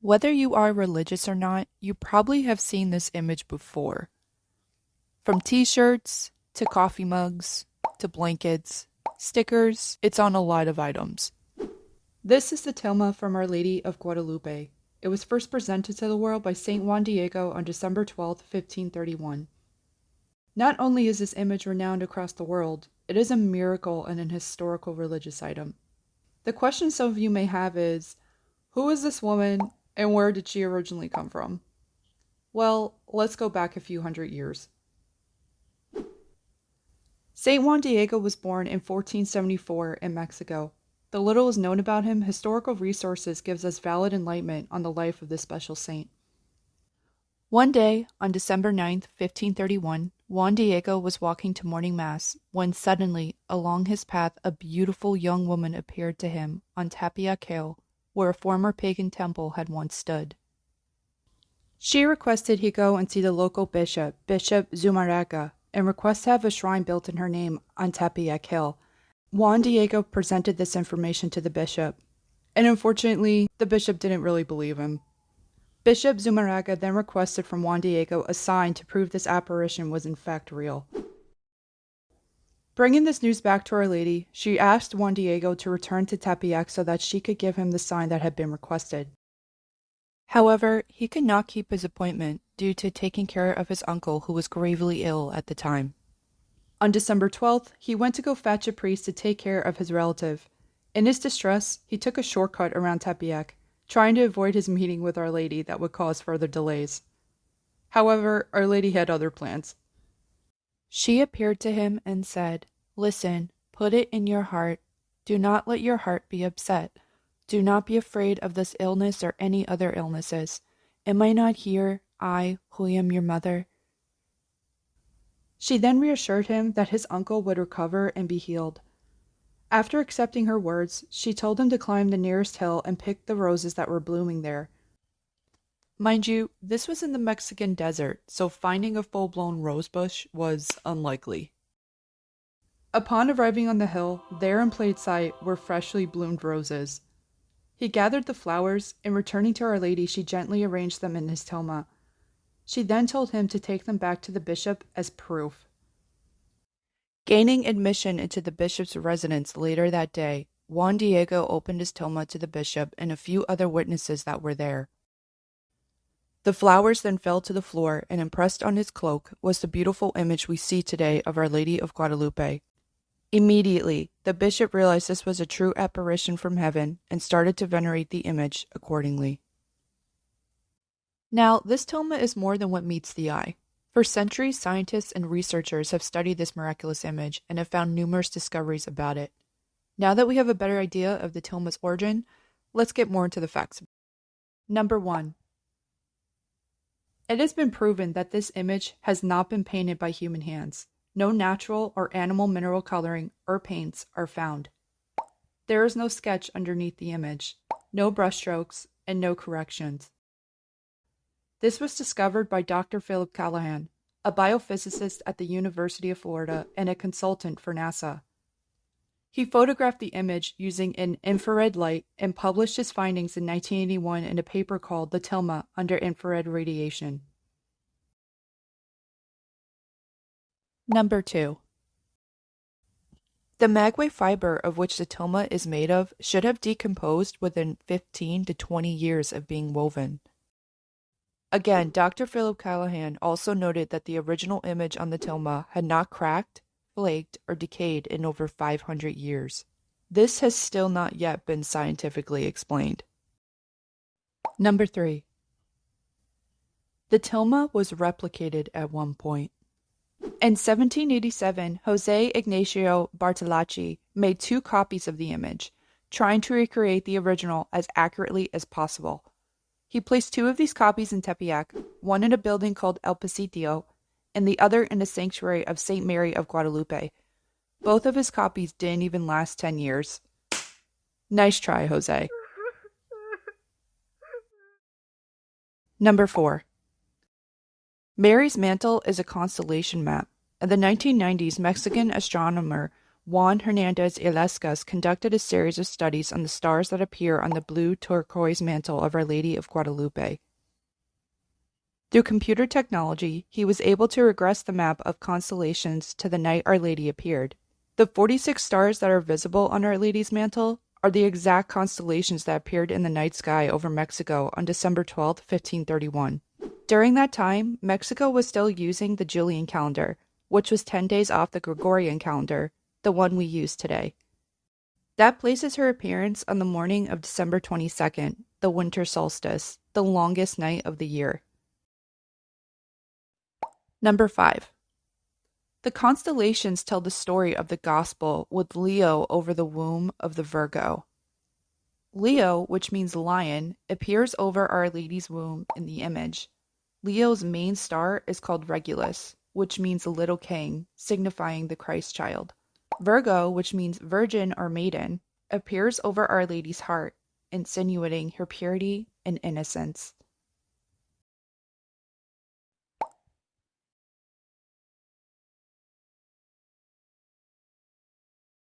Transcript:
Whether you are religious or not, you probably have seen this image before. From t-shirts, to coffee mugs, to blankets, stickers, it's on a lot of items. This is the tilma from Our Lady of Guadalupe. It was first presented to the world by Saint Juan Diego on December 12, 1531. Not only is this image renowned across the world, it is a miracle and an historical religious item. The question some of you may have is, who is this woman and where did she originally come from? Well, let's go back a few hundred years. Saint Juan Diego was born in 1474 in Mexico. The little is known about him, historical resources gives us valid enlightenment on the life of this special saint. One day, on December 9th, 1531, Juan Diego was walking to morning mass when suddenly, along his path, a beautiful young woman appeared to him on Tepeyac Hill, where a former pagan temple had once stood. She requested he go and see the local bishop, Bishop Zumarraga, and request to have a shrine built in her name on Tepeyac Hill. Juan Diego presented this information to the bishop, and unfortunately, the bishop didn't really believe him. Bishop Zumarraga then requested from Juan Diego a sign to prove this apparition was in fact real. Bringing this news back to Our Lady, she asked Juan Diego to return to Tepeyac so that she could give him the sign that had been requested. However, he could not keep his appointment due to taking care of his uncle who was gravely ill at the time. On December 12th, he went to go fetch a priest to take care of his relative. In his distress, he took a shortcut around Tepeyac, trying to avoid his meeting with Our Lady that would cause further delays. However, Our Lady had other plans. She appeared to him and said, "Listen, put it in your heart. Do not let your heart be upset. Do not be afraid of this illness or any other illnesses. Am I not here, I, who am your mother?" She then reassured him that his uncle would recover and be healed. After accepting her words, she told him to climb the nearest hill and pick the roses that were blooming there. Mind you, this was in the Mexican desert, so finding a full-blown rose bush was unlikely. Upon arriving on the hill, there in plain sight were freshly bloomed roses. He gathered the flowers, and returning to Our Lady, she gently arranged them in his tilma. She then told him to take them back to the bishop as proof. Gaining admission into the bishop's residence later that day, Juan Diego opened his tilma to the bishop and a few other witnesses that were there. The flowers then fell to the floor, and impressed on his cloak was the beautiful image we see today of Our Lady of Guadalupe. Immediately, the bishop realized this was a true apparition from heaven and started to venerate the image accordingly. Now, this tilma is more than what meets the eye. For centuries, scientists and researchers have studied this miraculous image and have found numerous discoveries about it. Now that we have a better idea of the tilma's origin, let's get more into the facts. Number 1. It has been proven that this image has not been painted by human hands. No natural or animal mineral coloring or paints are found. There is no sketch underneath the image, no brushstrokes, and no corrections. This was discovered by Dr. Philip Callahan, a biophysicist at the University of Florida and a consultant for NASA. He photographed the image using an infrared light and published his findings in 1981 in a paper called The Tilma Under Infrared Radiation. Number 2. The Magway fiber of which the tilma is made of should have decomposed within 15 to 20 years of being woven. Again, Dr. Philip Callahan also noted that the original image on the tilma had not cracked, flaked, or decayed in over 500 years. This has still not yet been scientifically explained. Number 3. The tilma was replicated at one point. In 1787, Jose Ignacio Bartolacci made 2 copies of the image, trying to recreate the original as accurately as possible. He placed 2 of these copies in Tepeyac, one in a building called El Pasitio, and the other in a sanctuary of St. Mary of Guadalupe. Both of his copies didn't even last 10 years. Nice try, Jose. Number 4. Mary's mantle is a constellation map. In the 1990s, Mexican astronomer Juan Hernandez Illescas conducted a series of studies on the stars that appear on the blue turquoise mantle of Our Lady of Guadalupe. Through computer technology, he was able to regress the map of constellations to the night Our Lady appeared. The 46 stars that are visible on Our Lady's mantle are the exact constellations that appeared in the night sky over Mexico on December 12, 1531. During that time, Mexico was still using the Julian calendar, which was 10 days off the Gregorian calendar, the one we use today. That places her appearance on the morning of December 22nd, the winter solstice, the longest night of the year. Number 5. The constellations tell the story of the gospel with Leo over the womb of the Virgo. Leo, which means lion, appears over Our Lady's womb in the image. Leo's main star is called Regulus, which means little king, signifying the Christ child. Virgo, which means virgin or maiden, appears over Our Lady's heart, insinuating her purity and innocence.